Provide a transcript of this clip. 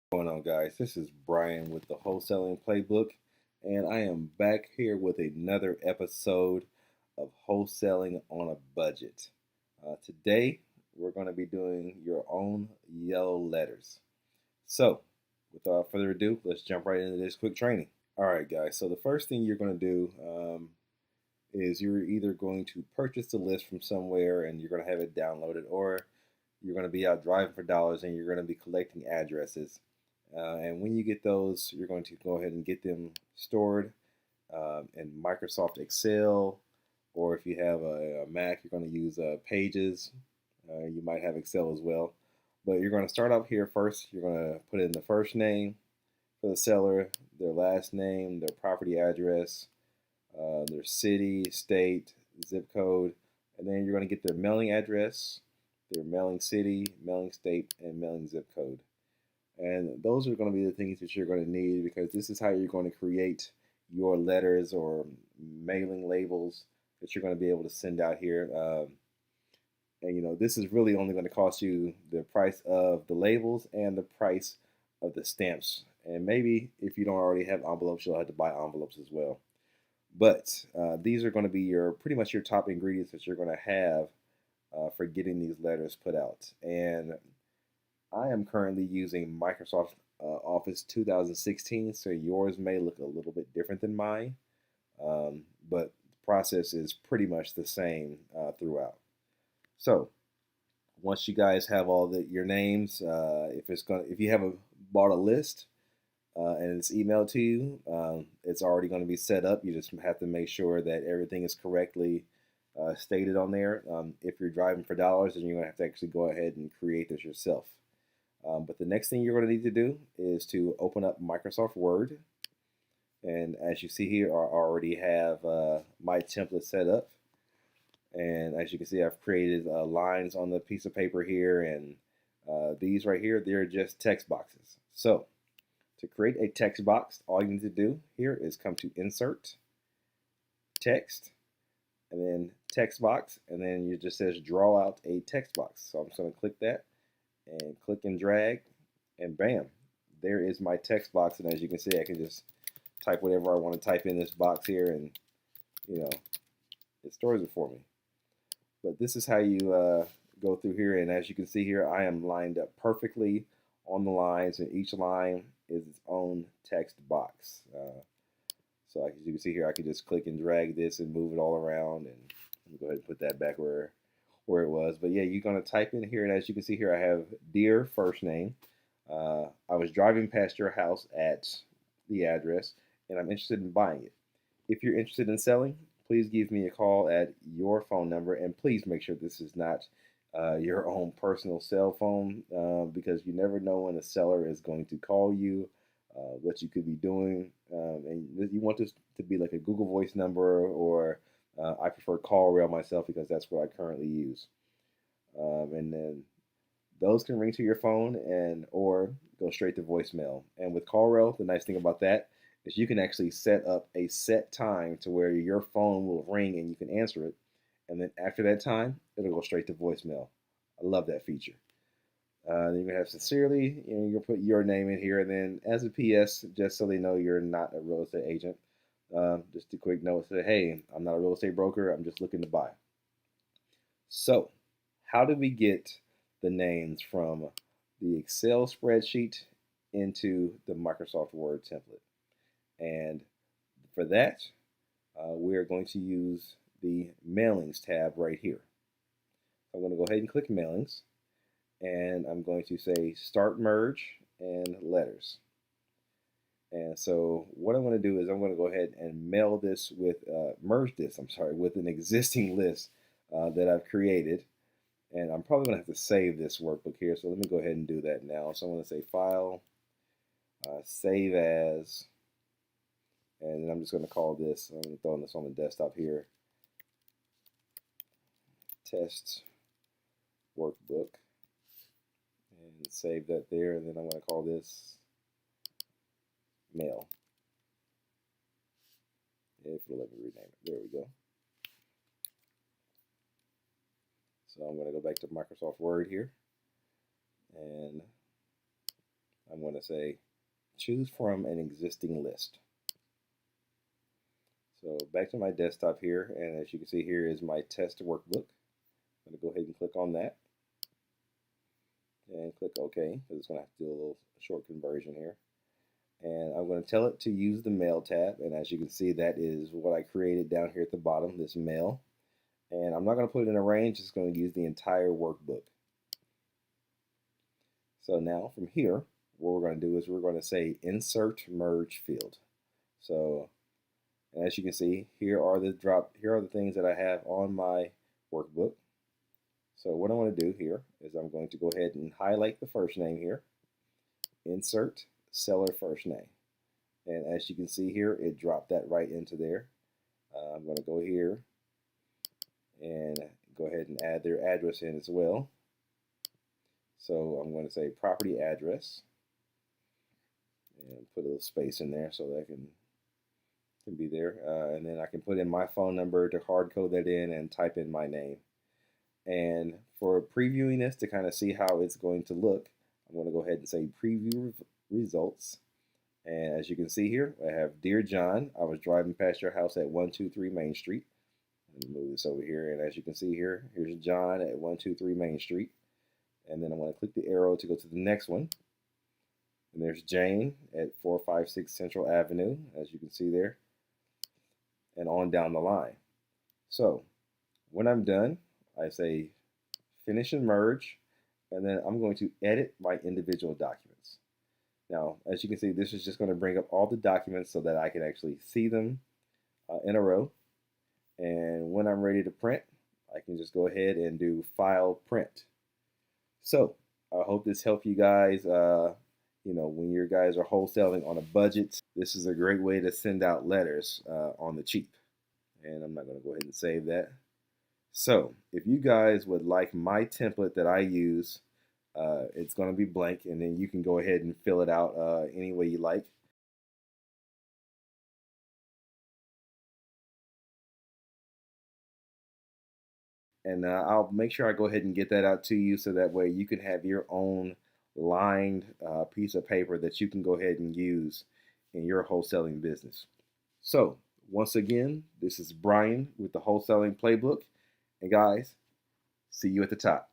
What's going on, guys? This is Brian with the Wholesaling Playbook, and I am back here with another episode of Wholesaling on a Budget. Today, we're going to be doing your own yellow letters. So, without further ado, let's jump right into this quick training. All right, guys. So the first thing you're going to do is you're either going to purchase the list from somewhere and you're going to have it downloaded, or you're going to be out driving for dollars and you're going to be collecting addresses. And when you get those, you're going to go ahead and get them stored in Microsoft Excel, or if you have a Mac, you're going to use Pages. You might have Excel as well. But you're going to start out here first. You're going to put in the first name for the seller, their last name, their property address, their city, state, zip code, and then you're going to get their mailing address, their mailing city, mailing state, and mailing zip code. And those are going to be the things that you're going to need, because this is how you're going to create your letters or mailing labels that you're going to be able to send out here. And this is really only going to cost you the price of the labels and the price of the stamps. And maybe if you don't already have envelopes, you'll have to buy envelopes as well. But these are going to be pretty much your top ingredients that you're going to have for getting these letters put out. And I am currently using Microsoft Office 2016, so yours may look a little bit different than mine, but the process is pretty much the same throughout. So once you guys have all your names, if you have bought a list and it's emailed to you, it's already going to be set up. You just have to make sure that everything is correctly stated on there. If you're driving for dollars, then you're going to have to actually go ahead and create this yourself. But the next thing you're going to need to do is to open up Microsoft Word. And as you see here, I already have my template set up. And as you can see, I've created lines on the piece of paper here. And these right here, they're just text boxes. So to create a text box, all you need to do here is come to Insert, Text, and then Text Box. And then it just says Draw Out a Text Box. So I'm just going to click that and click and drag, and bam, there is my text box. And as you can see, I can just type whatever I want to type in this box here, and it stores it for me. But this is how you go through here, and as you can see here, I am lined up perfectly on the lines, and each line is its own text box. So as you can see here, I can just click and drag this and move it all around, and let me go ahead and put that back where it was. But yeah, you're going to type in here, and as you can see here, I have Dear first name. I was driving past your house at the address, and I'm interested in buying it. If you're interested in selling, please give me a call at your phone number, and please make sure this is not your own personal cell phone, because you never know when a seller is going to call you, what you could be doing. And you want this to be like a Google Voice number, or I prefer CallRail myself because that's what I currently use. And then those can ring to your phone or go straight to voicemail. And with CallRail, the nice thing about that is you can actually set up a set time to where your phone will ring and you can answer it. And then after that time, it'll go straight to voicemail. I love that feature. Then you're gonna have sincerely, you're gonna put your name in here, and then as a PS, just so they know you're not a real estate agent. Just a quick note, say, hey, I'm not a real estate broker, I'm just looking to buy. So, how do we get the names from the Excel spreadsheet into the Microsoft Word template? And for that, we're going to use the Mailings tab right here. I'm going to go ahead and click Mailings, and I'm going to say Start Merge and Letters. And so what I'm going to do is I'm going to go ahead and merge this with an existing list that I've created. And I'm probably going to have to save this workbook here. So let me go ahead and do that now. So I'm going to say File, Save As, and then I'm just going to call this, I'm going to throw this on the desktop here, Test Workbook. And save that there. And then I'm going to call this Mail. If it'll let me rename it. There we go. So I'm going to go back to Microsoft Word here, and I'm going to say choose from an existing list. So back to my desktop here, and as you can see here is my test workbook. I'm going to go ahead and click on that and click OK, because it's going to have to do a little short conversion here. And I'm going to tell it to use the mail tab, and as you can see, that is what I created down here at the bottom, this mail. And I'm not going to put it in a range, it's going to use the entire workbook. So now from here, what we're going to do is we're going to say insert merge field. So as you can see, here are the things that I have on my workbook. So what I want to do here is I'm going to go ahead and highlight the first name here, insert seller first name. And as you can see here, it dropped that right into there. I'm going to go here and go ahead and add their address in as well. So I'm going to say property address and put a little space in there so that can be there. And then I can put in my phone number to hard code that in and type in my name. And for previewing this to kind of see how it's going to look, I'm going to go ahead and say preview results. And as you can see here, I have Dear John, I was driving past your house at 123 Main Street. Let me move this over here. And as you can see here, here's John at 123 Main Street. And then I'm going to click the arrow to go to the next one. And there's Jane at 456 Central Avenue, as you can see there. And on down the line. So when I'm done, I say finish and merge, and then I'm going to edit my individual documents. Now, as you can see, this is just going to bring up all the documents so that I can actually see them in a row. And when I'm ready to print, I can just go ahead and do File Print. So I hope this helped you guys. When your guys are wholesaling on a budget, this is a great way to send out letters on the cheap. And I'm not going to go ahead and save that. So if you guys would like my template that I use, it's going to be blank, and then you can go ahead and fill it out any way you like. And I'll make sure I go ahead and get that out to you so that way you can have your own lined piece of paper that you can go ahead and use in your wholesaling business. So once again, this is Brian with the Wholesaling Playbook. And guys, see you at the top.